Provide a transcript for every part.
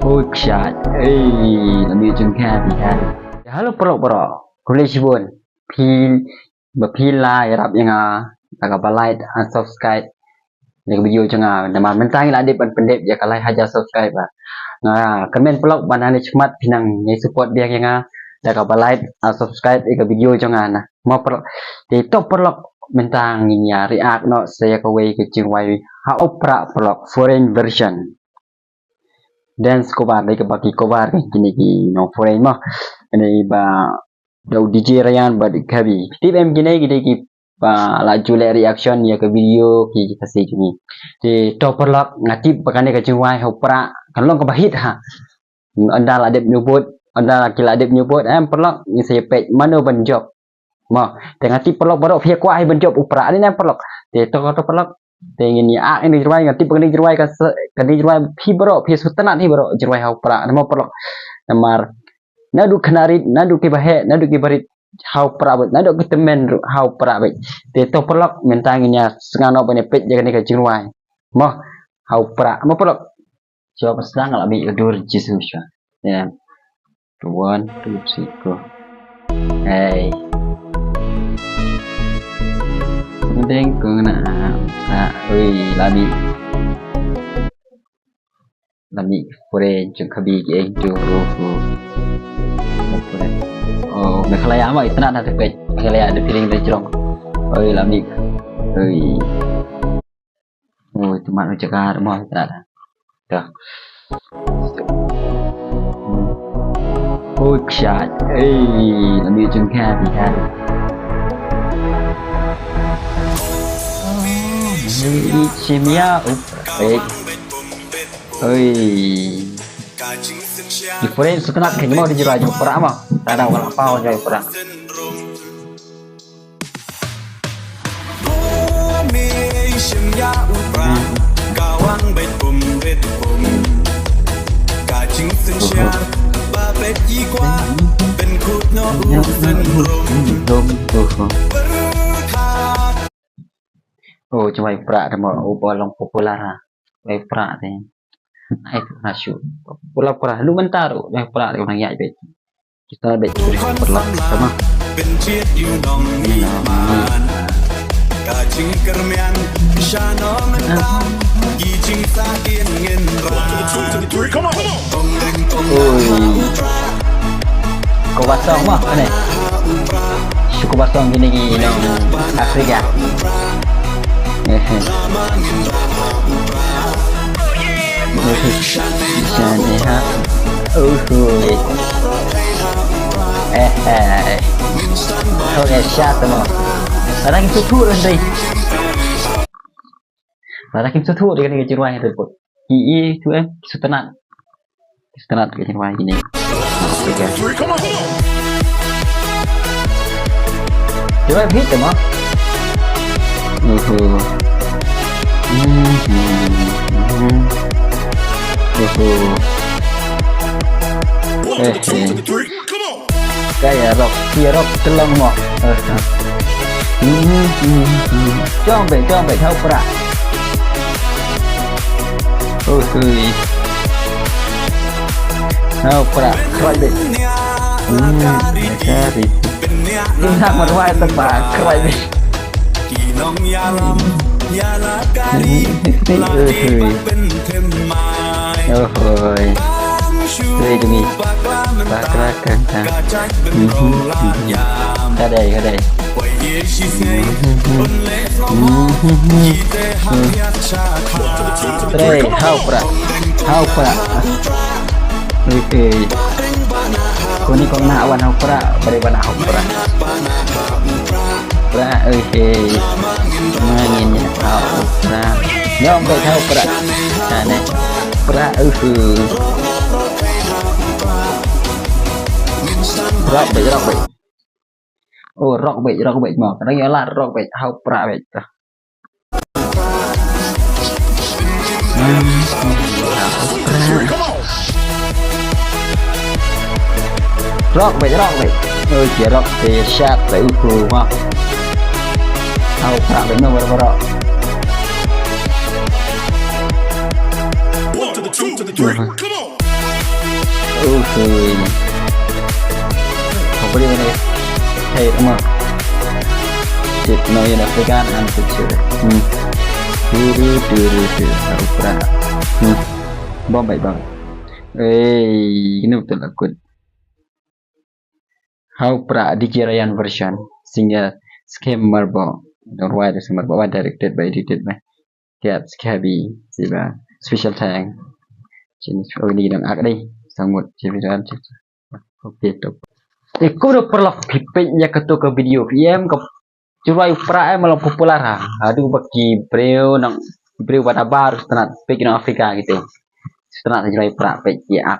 Oh ksat, lebih jengkeh kan. Halo pro, kulit sibun, pil lah, rap yang agak balai, subscribe, yang video jangan, nama mentang lah dia pendep, ya kalau haja subscribe lah. Nah, komen blog mana ni cuma pinang, ni support dia yang agak balai, subscribe, yang video jangan, nah, mau pro, di top blog mentang ini ya, react no saya kawai kecing wai, how blog foreign version. Dance cover dari kebaki cover kini no foreign mah ini ba dau DJ Ryan ba dikabi tip em gini ki ba laju le reaction ya ke video ki kasih kini di topper lock ngatip pakane ka cingwai hopra kan long kabahit ha anda la dep nyebut anda kila dep nyebut em perlok ni saya page mana ban job mah tengah tip perlok baru pihak kuai ban job upra ni em perlok di topper lock ingin ya ini jeruai ngatip pakane jeruai ka jeruai pi baru pi sutanat ni baru jeruai hopra nama perlok namar nadu kenarit nadu ke bahe nadu ke barit how prabet nadu ke temen how prabet te to pelok mentanginya sengano bane pet jaga ni ke jeruai mah how pra mo pelok coba sedang lah bi udur Jesus ya 1 2 3 go hey mending ko na lami pure jeng kabi ge juru oh mekalaya ama itna na tekej mekalaya ada feeling dari jerong oi lami oi oh itu mak cakar mau itna dah oh ksat lami jeng kabi kan ini simia oi di foreign sekenat kayaknya mau dijual aja perang mah tak ada orang apa jual perang oh cuma perak sama bolong populer lah perak ni ai nasu pura-pura lu mentaro yang pura dengan orang yai bet kita bet perlah sama bencit you dong man kacing kermian shano mentang gijing sakin ngendra kau basong mah aneh suku basong gini dong Afrika Shaniha okay shot mo lagi tutu nanti lagi tutu dengan kejeruan itu pun itu setenat kejeruan ini coba hit mo kayak rock telong mo trong về thâu pra thâu pra khơi đi chúng ta mà quay tất cả khơi đi đây tụi mình bakalakan ta đây đây hau pra oke kuni kong na awan hau pra beriban hau pra oke mainin hau pra nyom ke hau pra ane pra rock bait oh rock bait mà cái đó là rock bait hao pra bait rock bait ơi chỉ rock thì sát tới phù mà hao pra bait nó bro Okay. Kau boleh mana? Hey, rumah. Cik, no yang African and picture. Duru. Tahu pernah. Bom baik bang. Ini betul akut. How pra Dikirayan version sehingga scammer bo. Don't write the scammer bo. One directed by edited by. Get scabby. Siapa? Special thank. Jenis ini dan ak đây. Samut cemiran cik. Okay top. Aku dah perlu pipetnya ketuk ke video PM ke curai pra malam popular ha. Aduh bagi breu nang breu pada baru setelah pek nang Afrika gitu. Setelah curai pra pek ya.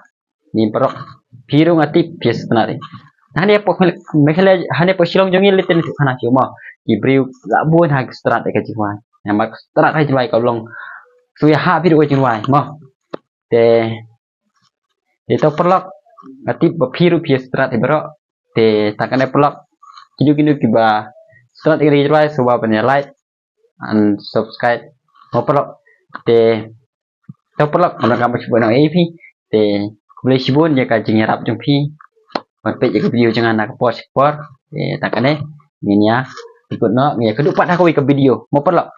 Ni perok biru ngati bias setelah ni. Hanya pok mekhle hanya pok silong jongil liten sana cuma di breu labun ha setelah dekat curai. Yang setelah hai curai kau long suya ha biru curai mah. Itu perlu ngati biru bias setelah ibarat takkan ada pelak kini tiba setelah tiga hari coba punya like and subscribe mau pelak tahu pelak kalau kamu coba nak AP boleh sibun je kaji nyerap jumpi berpek je video jangan nak post takkan ini ya ikut nak kedua part aku ke video mau pelak